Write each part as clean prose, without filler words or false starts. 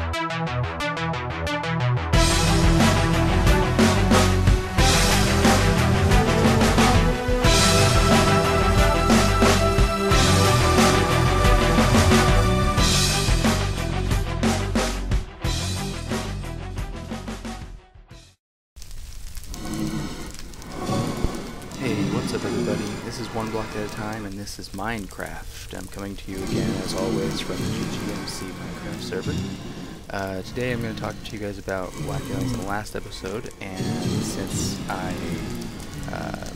What's up, everybody? This is One Block at a Time, and this is Minecraft. I'm coming to you again, as always, from the GGMC Minecraft server. Today I'm going to talk to you guys about what I in the last episode, and since I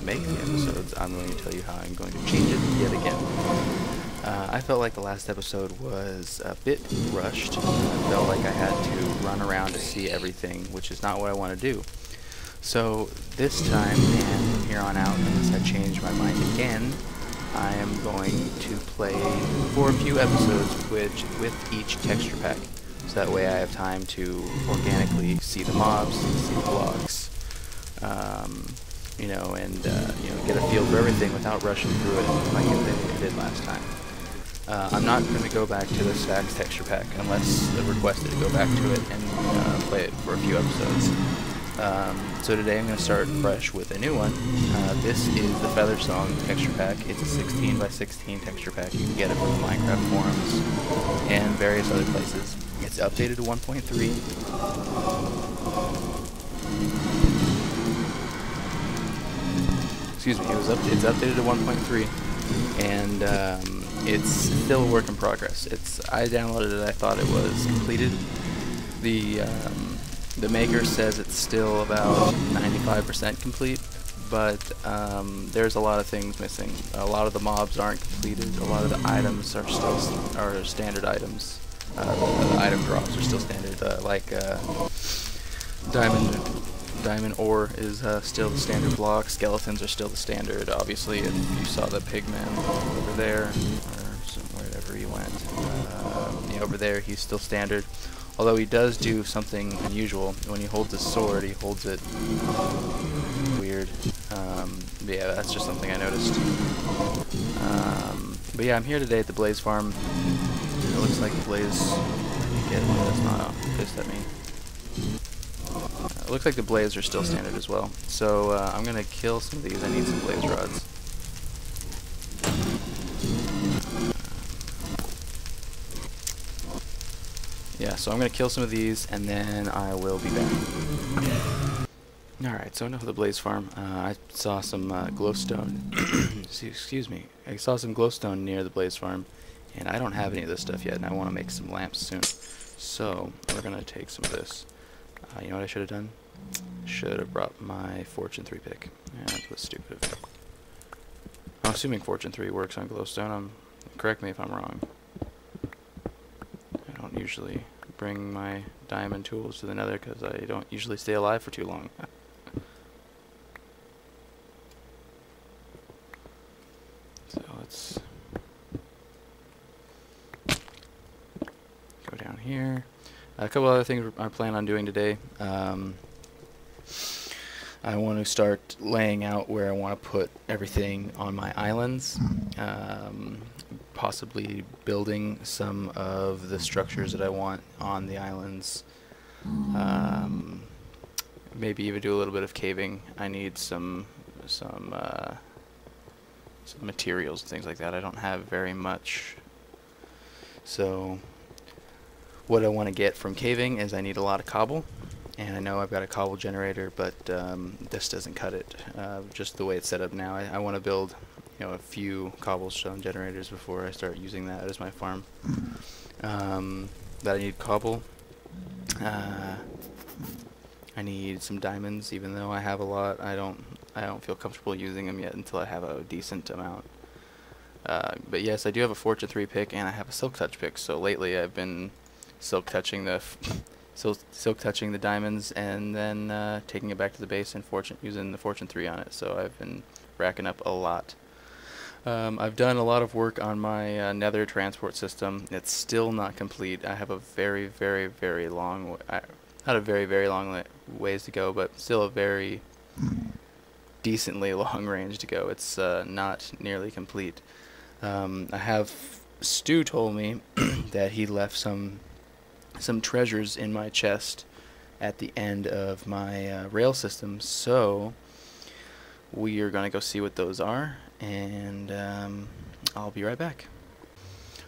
make the episodes, I'm going to tell you how I'm going to change it yet again. I felt like the last episode was a bit rushed. I felt like I had to run around to see everything, which is not what I want to do. So this time, and from here on out, unless I change my mind again, I am going to play for a few episodes with each texture pack. So that way I have time to organically see the mobs, see the blocks, you know, and get a feel for everything without rushing through it like I did last time. I'm not going to go back to the Stacks texture pack unless requested to go back to it and play it for a few episodes. So today I'm going to start fresh with a new one. This is the FEATHERSONG texture pack. It's a 16 by 16 texture pack. You can get it from the Minecraft forums and various other places. It's updated to 1.3. Excuse me, it's updated to 1.3, and it's still a work in progress. I downloaded it, I thought it was completed. The maker says it's still about 95% complete, but there's a lot of things missing. A lot of the mobs aren't completed. A lot of the items are still standard items. The item drops are still standard. Diamond ore is still the standard block. Skeletons are still the standard. Obviously, if you saw the pigman over there, or wherever he went, over there, he's still standard. Although he does do something unusual. When he holds his sword, he holds it weird. But yeah, that's just something I noticed. But yeah, I'm here today at the Blaze Farm. It looks like the Blaze... that's not pissed at me. It looks like the Blaze are still standard as well. So I'm going to kill some of these. I need some Blaze rods. Yeah, so I'm going to kill some of these, and then I will be back. Alright, so enough of the Blaze Farm. I saw some glowstone. Excuse me. I saw some glowstone near the Blaze Farm, and I don't have any of this stuff yet, and I want to make some lamps soon. So, we're going to take some of this. You know what I should have done? Should have brought my Fortune 3 pick. Yeah, that was stupid of me. I'm assuming Fortune 3 works on glowstone. Correct me if I'm wrong. I don't usually bring my diamond tools to the nether because I don't usually stay alive for too long. So let's go down here. A couple other things I plan on doing today. I want to start laying out where I want to put everything on my islands. Possibly building some of the structures that I want on the islands. Maybe even do a little bit of caving. I need some materials and things like that. I don't have very much. So what I want to get from caving is I need a lot of cobble. And I know I've got a cobble generator, but this doesn't cut it. Just the way it's set up now. I want to build a few cobblestone generators before I start using that as my farm. But I need cobble. I need some diamonds, even though I have a lot. I don't feel comfortable using them yet until I have a decent amount. But yes, I do have a Fortune 3 pick and I have a Silk Touch pick. So lately I've been silk touching the diamonds and then taking it back to the base and using the Fortune 3 on it. So I've been racking up a lot. I've done a lot of work on my nether transport system. It's still not complete. I have a very, very, very long, not a very, very long ways to go, but still a very decently long range to go. It's not nearly complete. I have Stu told me that he left some some treasures in my chest at the end of my rail system, so we are going to go see what those are, and I'll be right back.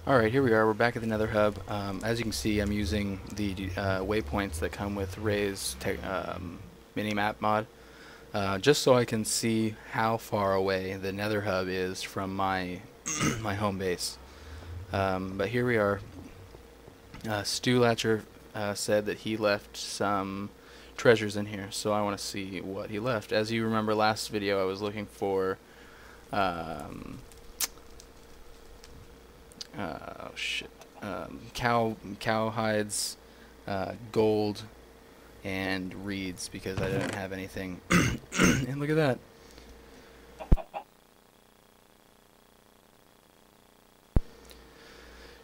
Alright, here we are. We're back at the Nether Hub. As you can see, I'm using the waypoints that come with Ray's mini-map mod, just so I can see how far away the Nether Hub is from my my home base. But here we are. Stu Latcher said that he left some treasures in here, so I want to see what he left. As you remember, last video I was looking for cow hides, gold, and reeds, because I didn't have anything. And look at that.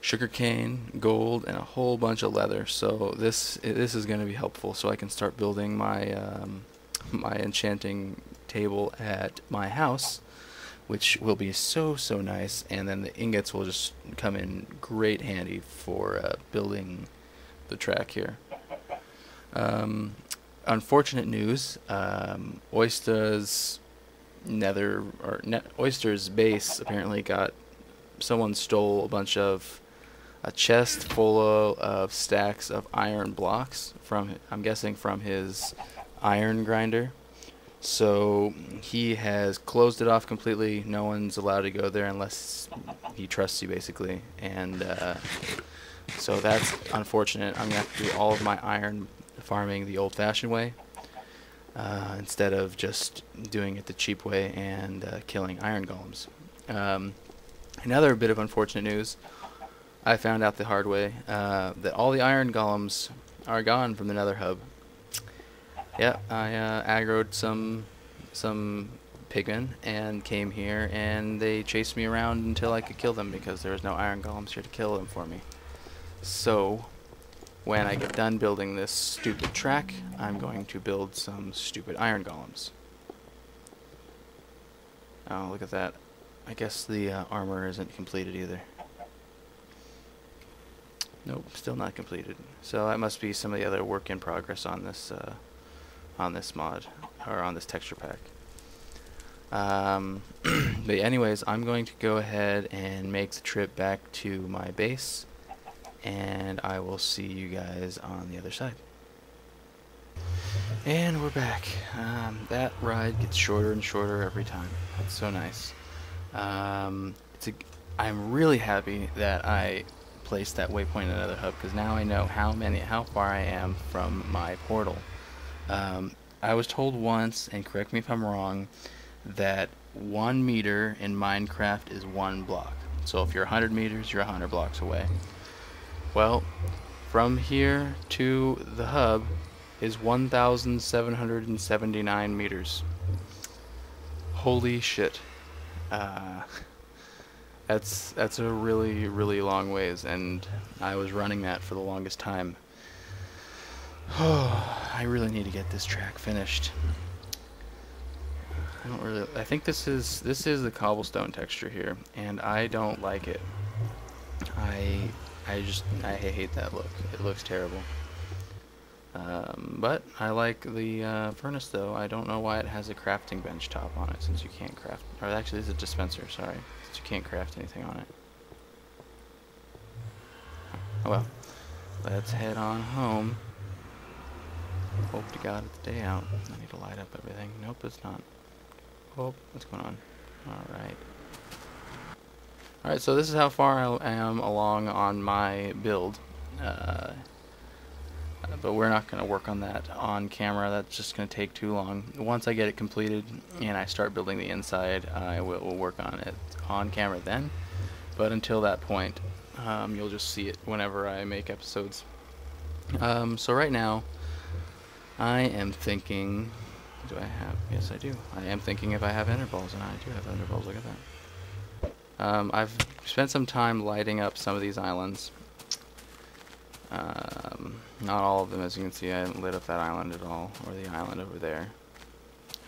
Sugarcane, gold, and a whole bunch of leather. So this is going to be helpful, so I can start building my my enchanting table at my house, which will be so nice. And then the ingots will just come in great handy for building the track here. Unfortunate news: Oyster's Oyster's base apparently got someone stole a chest full of stacks of iron blocks from, I'm guessing, from his iron grinder. So he has closed it off completely. No one's allowed to go there unless he trusts you, basically. And so that's unfortunate. I'm gonna have to do all of my iron farming the old-fashioned way, instead of just doing it the cheap way and killing iron golems. Another bit of unfortunate news: I found out the hard way that all the iron golems are gone from the Nether Hub. Yeah, I aggroed some pigmen and came here, and they chased me around until I could kill them because there was no iron golems here to kill them for me. So when I get done building this stupid track, I'm going to build some stupid iron golems. Oh, look at that. I guess the armor isn't completed either. Nope, still not completed. So that must be some of the other work in progress on this mod, or on this texture pack. But anyways, I'm going to go ahead and make the trip back to my base, and I will see you guys on the other side. And we're back. That ride gets shorter and shorter every time. That's so nice. I'm really happy that I placed that waypoint in another hub, because now I know how far I am from my portal. I was told once, and correct me if I'm wrong, that 1 meter in Minecraft is 1 block. So if you're 100 meters, you're 100 blocks away. Well, from here to the hub is 1,779 meters. Holy shit. That's a really long ways, and I was running that for the longest time. I really need to get this track finished. I think this is the cobblestone texture here, and I don't like it. I hate that look. It looks terrible. But I like the furnace, though. I don't know why it has a crafting bench top on it, since you can't craft. Or actually, it's a dispenser. Sorry, since you can't craft anything on it. Oh well. Let's head on home. Hope to God it's day out. I need to light up everything. Nope, it's not. Oh, what's going on? Alright. Alright, so this is how far I am along on my build. But we're not going to work on that on camera. That's just going to take too long. Once I get it completed and I start building the inside, I will work on it on camera then. But until that point, you'll just see it whenever I make episodes. So right now, I am thinking, do I have, yes I do. I am thinking if I have ender balls, and I do have ender balls, look at that. I've spent some time lighting up some of these islands. Not all of them, as you can see. I haven't lit up that island at all, or the island over there.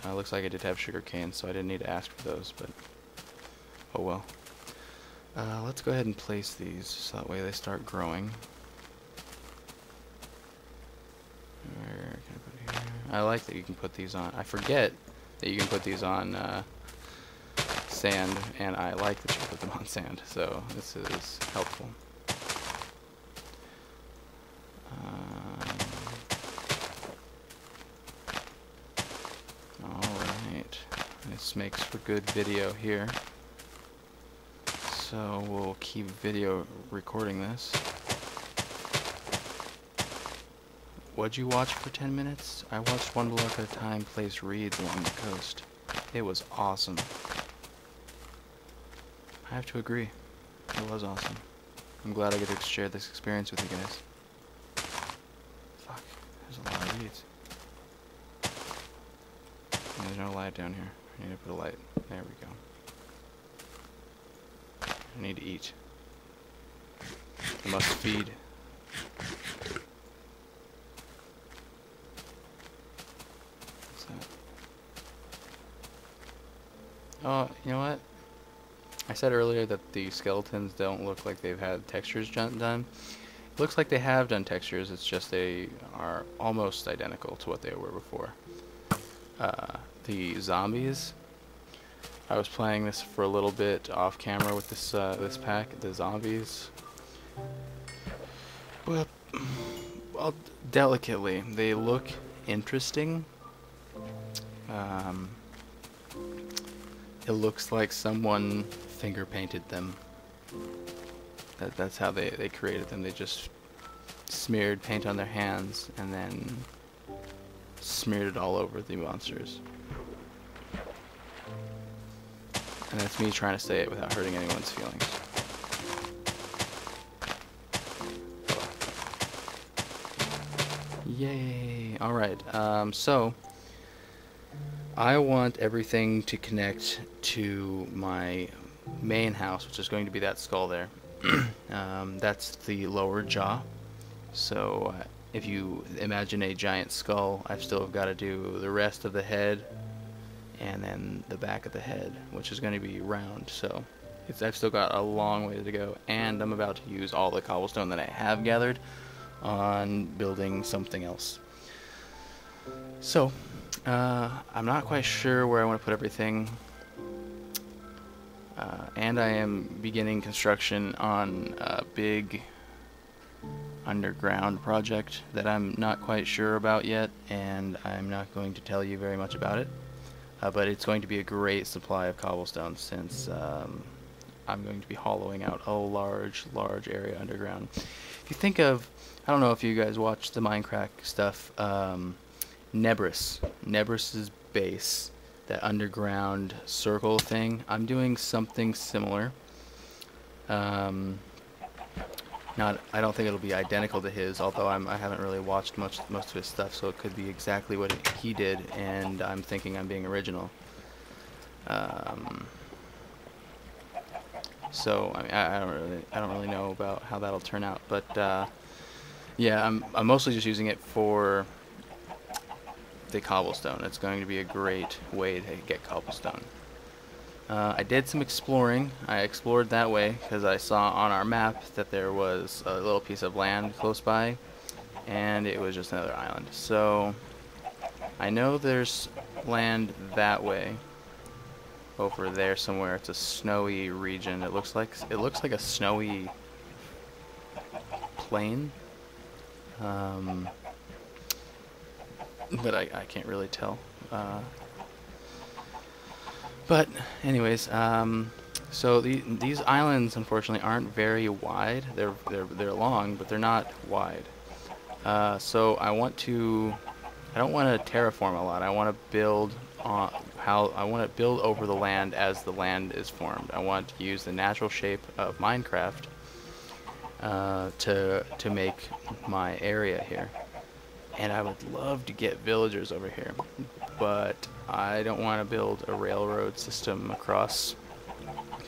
Looks like I did have sugar cane, so I didn't need to ask for those, but oh well. Let's go ahead and place these, so that way they start growing. I like that you can put these on. I forget that you can put these on sand, and I like that you put them on sand, so this is helpful. Alright, this makes for good video here. So we'll keep video recording this. What'd you watch for 10 minutes? I watched One Block at a Time place reeds along the coast. It was awesome. I have to agree. It was awesome. I'm glad I get to share this experience with you guys. Fuck, there's a lot of reeds. And there's no light down here. I need to put a light. There we go. I need to eat. I must feed. What's that? Oh, you know what? I said earlier that the skeletons don't look like they've had textures done. It looks like they have done textures, it's just they are almost identical to what they were before. The zombies, I was playing this for a little bit off camera with this this pack, the zombies. Well, delicately, they look interesting. It looks like someone finger painted them. That's how they created them. They just smeared paint on their hands and then smeared it all over the monsters. And that's me trying to say it without hurting anyone's feelings. Yay! Alright, so I want everything to connect to my main house, which is going to be that skull there. That's the lower jaw. So if you imagine a giant skull, I've still got to do the rest of the head and then the back of the head, which is going to be round. So I've still got a long way to go, and I'm about to use all the cobblestone that I have gathered on building something else. So I'm not quite sure where I want to put everything, and I am beginning construction on a big underground project that I'm not quite sure about yet, and I'm not going to tell you very much about it, but it's going to be a great supply of cobblestone, since I'm going to be hollowing out a large area underground. If you think of, I don't know if you guys watch the Minecraft stuff, Nebrus's base, that underground circle thing. I'm doing something similar. I don't think it'll be identical to his, although I haven't really watched most of his stuff, so it could be exactly what he did, and I'm thinking I'm being original. So I mean, I don't really know about how that'll turn out, but yeah, I'm mostly just using it for the cobblestone. It's going to be a great way to get cobblestone. I did some exploring. I explored that way because I saw on our map that there was a little piece of land close by, and it was just another island. So I know there's land that way, over there somewhere. It's a snowy region. It looks like a snowy plain, but I can't really tell. But anyways, so these islands unfortunately aren't very wide. They're long, but they're not wide. So I don't want to terraform a lot. I want to build on I want to build over the land as the land is formed. I want to use the natural shape of Minecraft to make my area here. And I would love to get villagers over here, but I don't want to build a railroad system across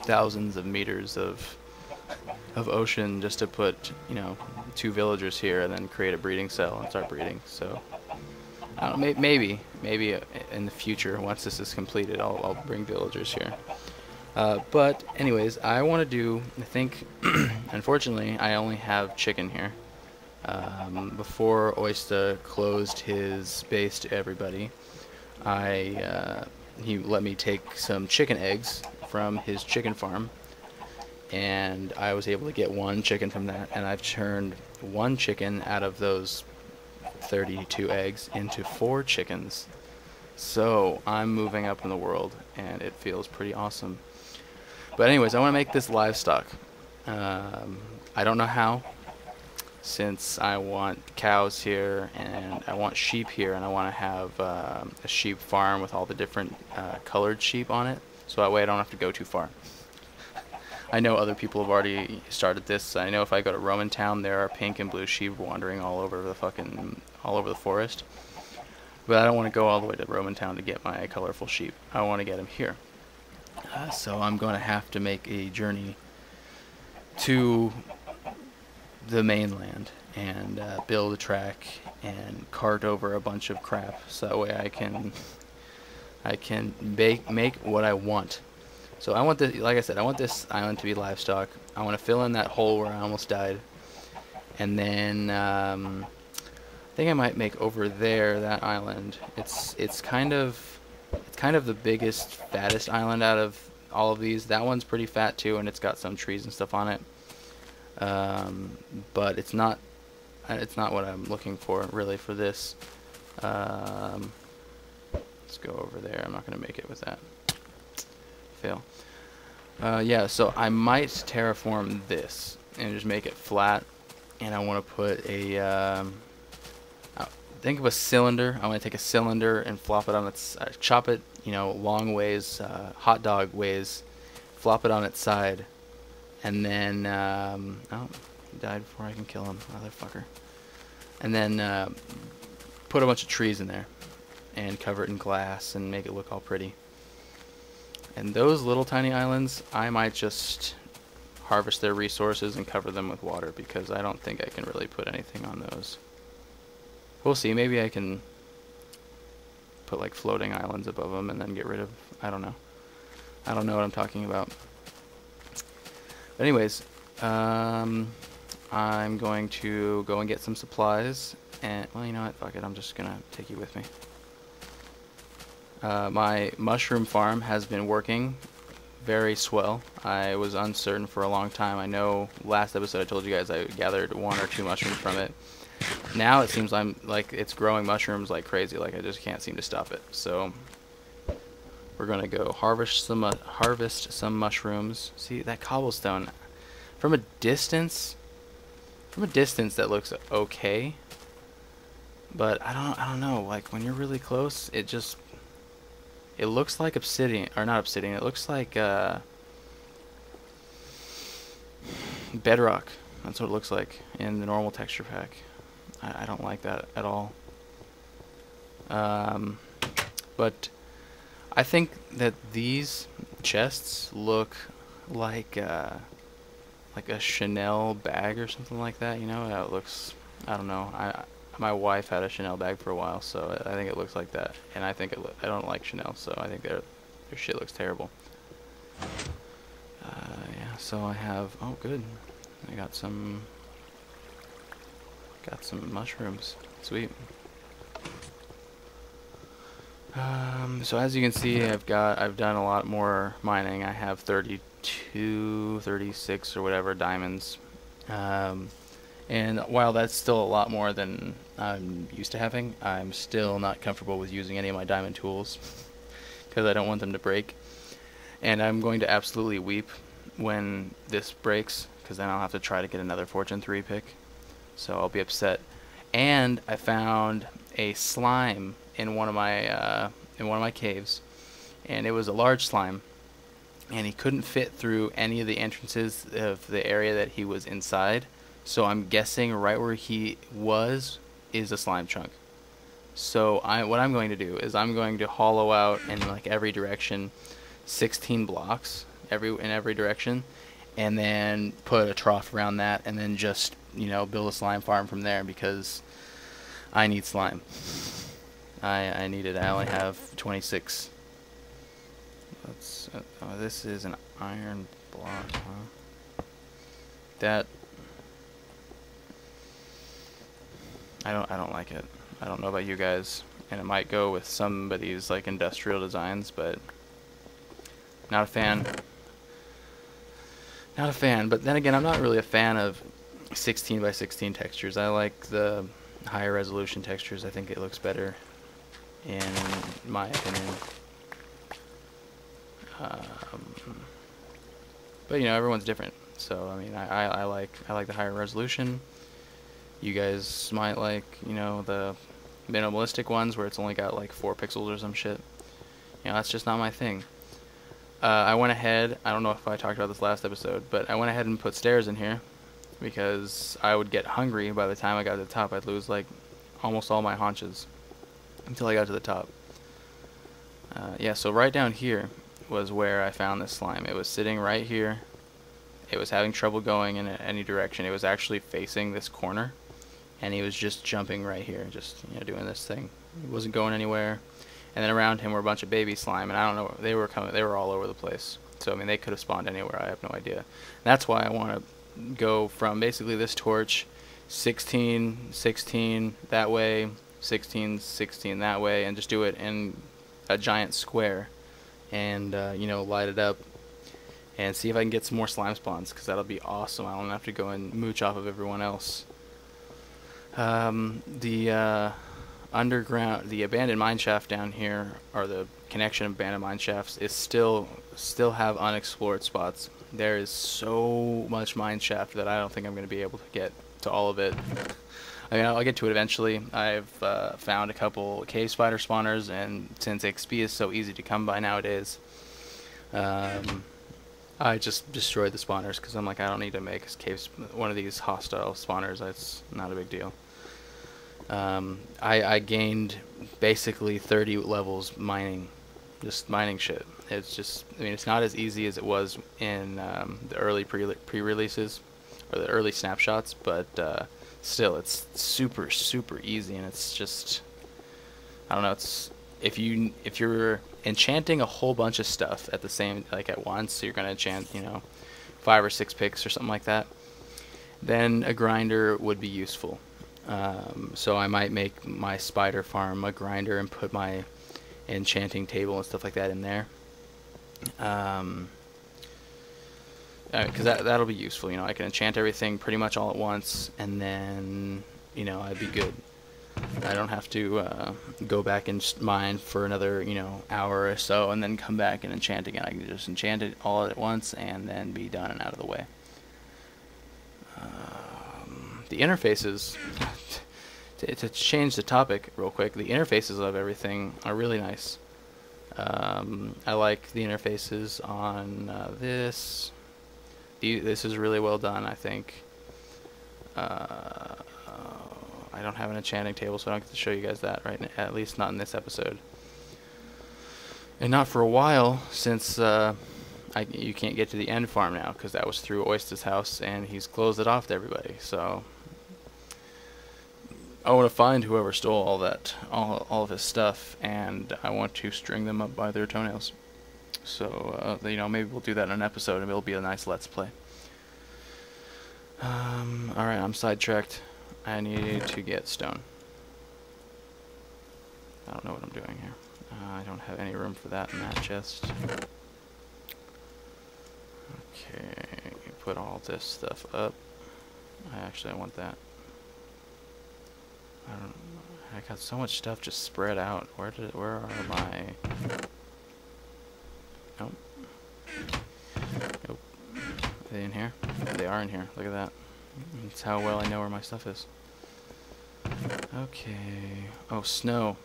thousands of meters of ocean just to put, 2 villagers here and then create a breeding cell and start breeding. So I don't know, maybe in the future, once this is completed, I'll bring villagers here. But anyways, I want to do, I think, unfortunately, I only have chicken here. Before Oyster closed his base to everybody, he let me take some chicken eggs from his chicken farm, and I was able to get one chicken from that, and I've turned one chicken out of those 32 eggs into 4 chickens. So I'm moving up in the world, and it feels pretty awesome. But anyways, I want to make this livestock. I don't know how, since I want cows here, and I want sheep here, and I want to have a sheep farm with all the different colored sheep on it, so that way I don't have to go too far. I know other people have already started this. I know if I go to Roman Town, there are pink and blue sheep wandering all over the forest. But I don't want to go all the way to Roman Town to get my colorful sheep. I want to get them here. So I'm going to have to make a journey to the mainland and build a track and cart over a bunch of crap, so that way I can make what I want. So I want this, like I said, I want this island to be livestock. I want to fill in that hole where I almost died, and then I think I might make over there that island. It's kind of the biggest, fattest island out of all of these. That one's pretty fat too, and it's got some trees and stuff on it. But it's not what I'm looking for really for this. Let's go over there. I'm not gonna make it with that. Fail. Yeah, so I might terraform this and just make it flat, and I want to put a think of a cylinder. I want to take a cylinder and flop it on its chop it, long ways, hot dog ways, flop it on its side, and then oh, he died before I can kill him, motherfucker. And then put a bunch of trees in there and cover it in glass and make it look all pretty. And those little tiny islands, I might just harvest their resources and cover them with water, because I don't think I can really put anything on those. We'll see. Maybe I can put like floating islands above them and then get rid of, I don't know. I don't know what I'm talking about. But anyways, I'm going to go and get some supplies. And, well, you know what? Fuck it. I'm just going to take you with me. My mushroom farm has been working very swell. I was uncertain for a long time. I know last episode I told you guys I gathered 1 or 2 mushrooms from it. Now it seems like it's growing mushrooms like crazy. Like I just can't seem to stop it. So we're gonna go harvest some mushrooms. See that cobblestone from a distance? That looks okay. But I don't know. Like when you're really close, it looks like obsidian, or not obsidian. It looks like bedrock. That's what it looks like in the normal texture pack. I don't like that at all. But I think that these chests look like a Chanel bag or something like that. You know, it looks. I don't know. My wife had a Chanel bag for a while, so I think it looks like that. And I think I don't like Chanel, so I think their shit looks terrible. Yeah. So I have. Oh, good. I got some mushrooms. Sweet. So as you can see, I've done a lot more mining. I have 32, 36 or whatever diamonds. And while that's still a lot more than I'm used to having, I'm still not comfortable with using any of my diamond tools because I don't want them to break. And I'm going to absolutely weep when this breaks, because then I'll have to try to get another Fortune 3 pick. So I'll be upset. And I found a slime in one of my caves, and it was a large slime, and he couldn't fit through any of the entrances of the area that he was inside. So I'm guessing right where he was is a slime chunk. So what I'm going to do is I'm going to hollow out in like every direction 16 blocks in every direction, and then put a trough around that, and then just build a slime farm from there, because I need slime. I need it. I only have 26. Oh, this is an iron block, huh? I don't like it. I don't know about you guys, and it might go with somebody's like industrial designs, but not a fan. Not a fan. But then again, I'm not really a fan of 16 by 16 textures. I like the higher resolution textures. I think it looks better, in my opinion. But you know, everyone's different. So I mean, I like the higher resolution. You guys might like, you know, the minimalistic ones where it's only got like 4 pixels or some shit. You know, that's just not my thing. I went ahead, I don't know if I talked about this last episode, but I went ahead and put stairs in here because I would get hungry by the time I got to the top. I'd lose like almost all my haunches until I got to the top. Yeah, so right down here was where I found this slime. It was sitting right here. It was having trouble going in any direction. It was actually facing this corner, and he was just jumping right here, just, you know, doing this thing. He wasn't going anywhere. And then around him were a bunch of baby slime, and I don't know, they were all over the place. So I mean, they could have spawned anywhere. I have no idea. And that's why I want to go from basically this torch, 16, 16 that way, 16, 16 that way, and just do it in a giant square, and you know, light it up, and see if I can get some more slime spawns, because that'll be awesome. I don't have to go and mooch off of everyone else. Underground, the abandoned mine shaft down here, or the connection of abandoned mine shafts, is still have unexplored spots. There is so much mine shaft that I don't think I'm going to be able to get to all of it. I mean, I'll get to it eventually. I've found a couple cave spider spawners, and since XP is so easy to come by nowadays, I just destroyed the spawners because I'm like, I don't need to make one of these hostile spawners. That's not a big deal. I gained basically 30 levels mining, just mining shit. It's just, I mean, it's not as easy as it was in the early pre-releases or the early snapshots, but still, it's super easy, and it's just, I don't know. It's if you're enchanting a whole bunch of stuff at the same, like at once, so you're gonna enchant, you know, 5 or 6 picks or something like that, then a grinder would be useful. So I might make my spider farm a grinder and put my enchanting table and stuff like that in there. Because that'll be useful, you know. I can enchant everything pretty much all at once, and then, you know, I'd be good. I don't have to go back and mine for another, you know, hour or so, and then come back and enchant again. I can just enchant it all at once, and then be done and out of the way. The interfaces, to change the topic real quick, the interfaces of everything are really nice. I like the interfaces on this. This is really well done, I think. I don't have an enchanting table, so I don't get to show you guys that right now, at least not in this episode. And not for a while, since you can't get to the end farm now, because that was through Oyster's house, and he's closed it off to everybody. So I want to find whoever stole all of his stuff, and I want to string them up by their toenails. So you know, maybe we'll do that in an episode, and it'll be a nice let's play. Alright, I'm sidetracked. I need to get stone. I don't know what I'm doing here. I don't have any room for that in that chest. Okay, put all this stuff up. I want that. I got so much stuff just spread out. Where are my... Nope. Nope. Are they in here? They are in here. Look at that. That's how well I know where my stuff is. Okay. Oh, snow.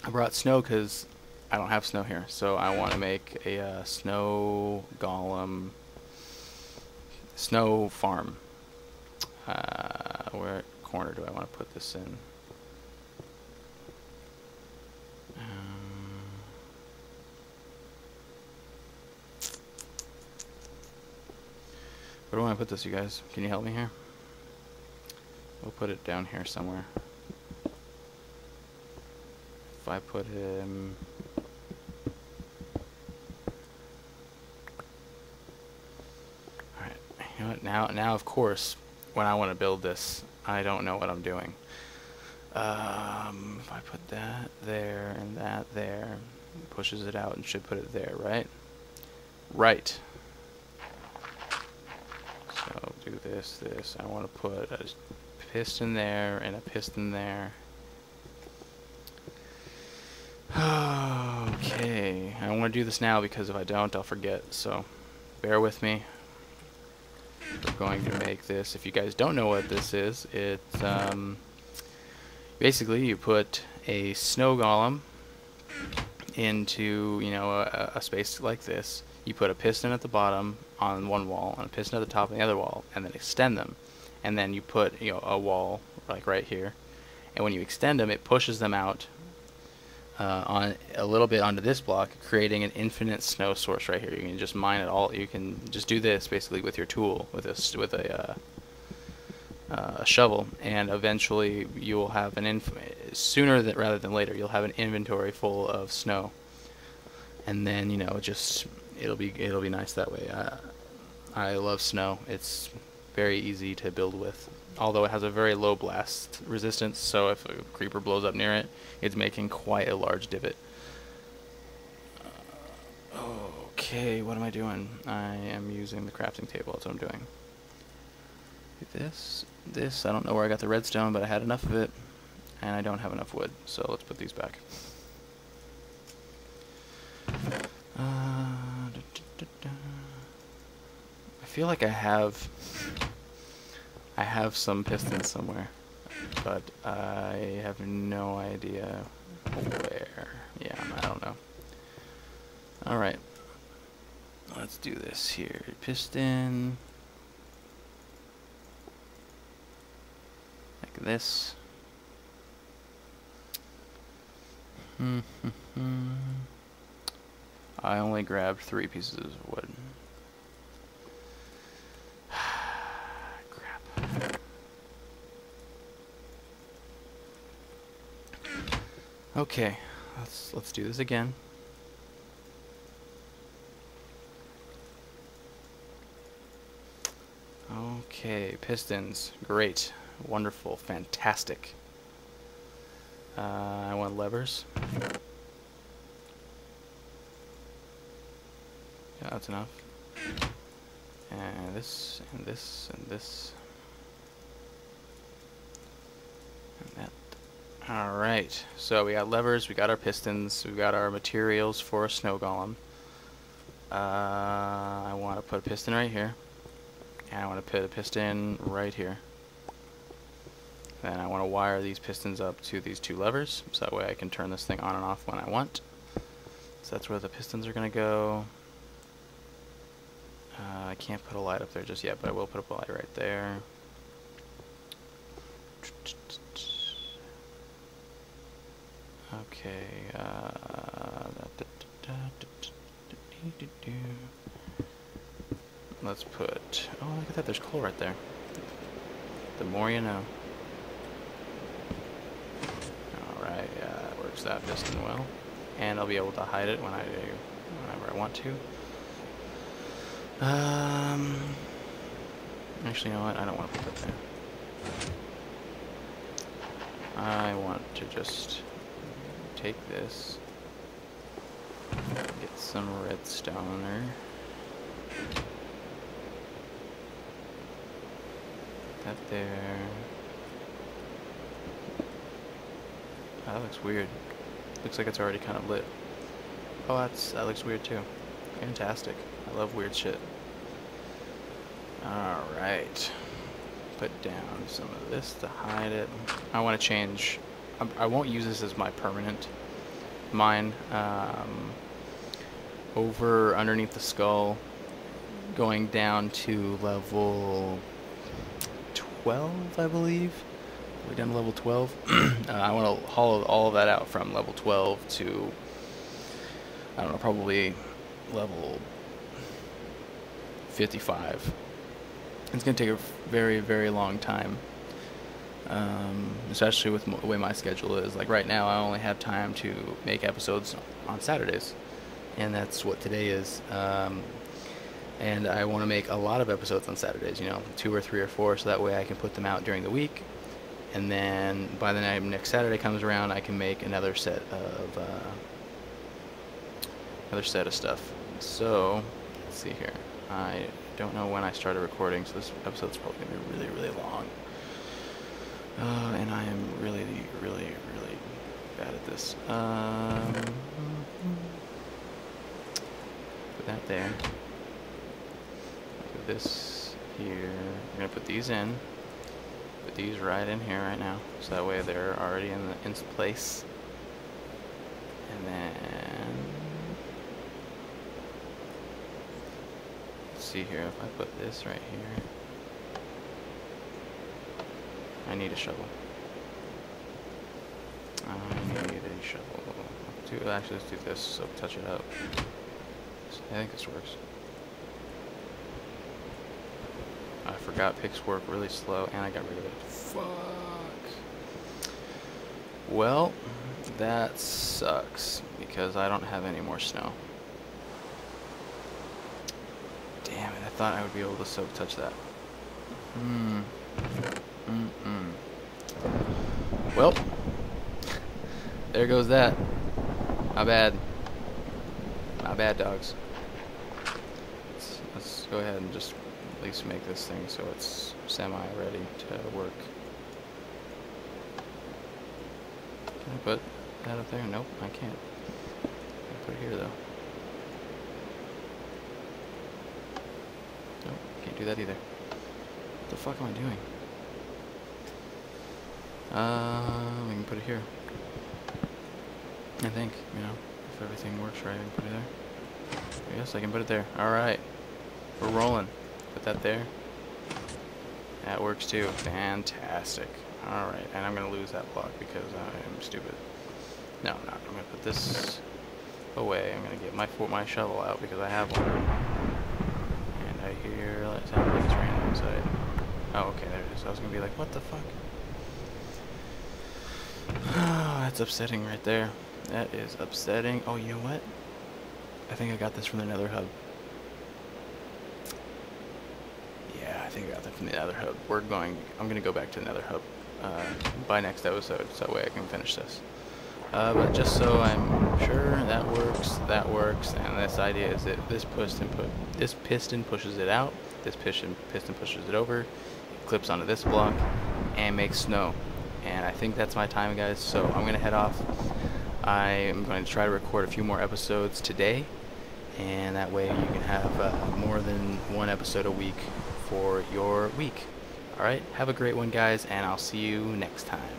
I brought snow because I don't have snow here. So I want to make a snow golem, snow farm. Where corner do I want to put this in? Where do I want to put this, you guys? Can you help me here? We'll put it down here somewhere. If I put him... Alright, you know what? Now of course, when I want to build this, I don't know what I'm doing. If I put that there and that there, it pushes it out and should put it there, right? Right. So do this. I want to put a piston there and a piston there. Okay, I want to do this now because if I don't, I'll forget. So bear with me. We're going to make this. If you guys don't know what this is, it's basically you put a snow golem into, you know, a space like this. You put a piston at the bottom on one wall and a piston at the top on the other wall, and then extend them. And then you put, you know, a wall like right here. And when you extend them, it pushes them out on a little bit onto this block, creating an infinite snow source right here. You can just mine it all. You can just do this basically with your tool, with a shovel, and eventually you will have sooner rather than later, you'll have an inventory full of snow. And then, you know, just it'll be nice that way. I love snow. It's very easy to build with, although it has a very low blast resistance, so if a creeper blows up near it, it's making quite a large divot. Okay, what am I doing? I am using the crafting table, that's what I'm doing. This, I don't know where I got the redstone, but I had enough of it, and I don't have enough wood, so let's put these back. I feel like I have some pistons somewhere, but I have no idea where. Yeah, I don't know. Alright. Let's do this here. Piston. Like this. I only grabbed 3 pieces of wood. Okay, let's do this again. Okay, pistons, great, wonderful, fantastic. I want levers. Yeah, that's enough. And this, and this, and this. And that. Alright, so we got levers, we got our pistons, we got our materials for a snow golem. I want to put a piston right here. And I want to put a piston right here. Then I want to wire these pistons up to these 2 levers, so that way I can turn this thing on and off when I want. So that's where the pistons are going to go. I can't put a light up there just yet, but I will put up a light right there. Okay, let's put, oh look at that, there's coal right there. The more you know. Alright, yeah, that works that piston well. And I'll be able to hide it whenever I want to. Actually, you know what, I don't want to put that there. I want to just take this, get some redstoner. That there. Oh, that looks weird. Looks like it's already kind of lit. Oh, that looks weird too. Fantastic. I love weird shit. Alright. Put down some of this to hide it. I want to change. I won't use this as my permanent mine. Over underneath the skull, going down to level 12, I believe. We're down to level 12. I want to hollow all of that out from level 12 to, I don't know, probably level 55. It's going to take a very, very long time, especially with the way my schedule is. Like right now, I only have time to make episodes on Saturdays, and that's what today is. And I want to make a lot of episodes on Saturdays, you know, 2 or 3 or 4, so that way I can put them out during the week. and then by the time next Saturday comes around, I can make another set of stuff. So let's see here. I don't know when I started recording, so this episode's probably gonna be really, really long. And I am really, really, really bad at this. Put that there. Put this here. I'm gonna put these in. Put these right in here right now, so that way they're already in place. And then let's see here. If I put this right here, I need a shovel. I need a shovel. Actually, let's do this. So touch it up. I think this works. I forgot picks work really slow, and I got rid of it. Fuck. Well, that sucks because I don't have any more snow. Damn it! I thought I would be able to soak touch that. Well, there goes that. My bad. My bad, dogs. Let's go ahead and just at least make this thing so it's semi-ready to work. Can I put that up there? Nope, I can't. I'll put it here, though. Nope, can't do that either. What the fuck am I doing? We can put it here. I think, you know, if everything works right, I can put it there. Yes, I can put it there. Alright. We're rolling. Put that there. That works too. Fantastic. Alright, and I'm going to lose that block because I am stupid. No, I'm not. I'm going to put this away. I'm going to get my shovel out because I have one. And I hear it sounds like it's raining outside. Oh, okay, there it is. I was going to be like, what the fuck? Oh, that's upsetting right there. That is upsetting. Oh, you know what? I think I got this from the Nether hub. Yeah, I think I got that from the Nether hub. I'm gonna go back to the Nether hub by next episode, so that way I can finish this. But just so I'm sure, that works, and this idea is that this piston pushes it out, this piston pushes it over, it clips onto this block, and makes snow. And I think that's my time, guys, so I'm gonna head off. I am going to try to record a few more episodes today, and that way you can have more than one episode a week for your week. Alright, have a great one, guys, and I'll see you next time.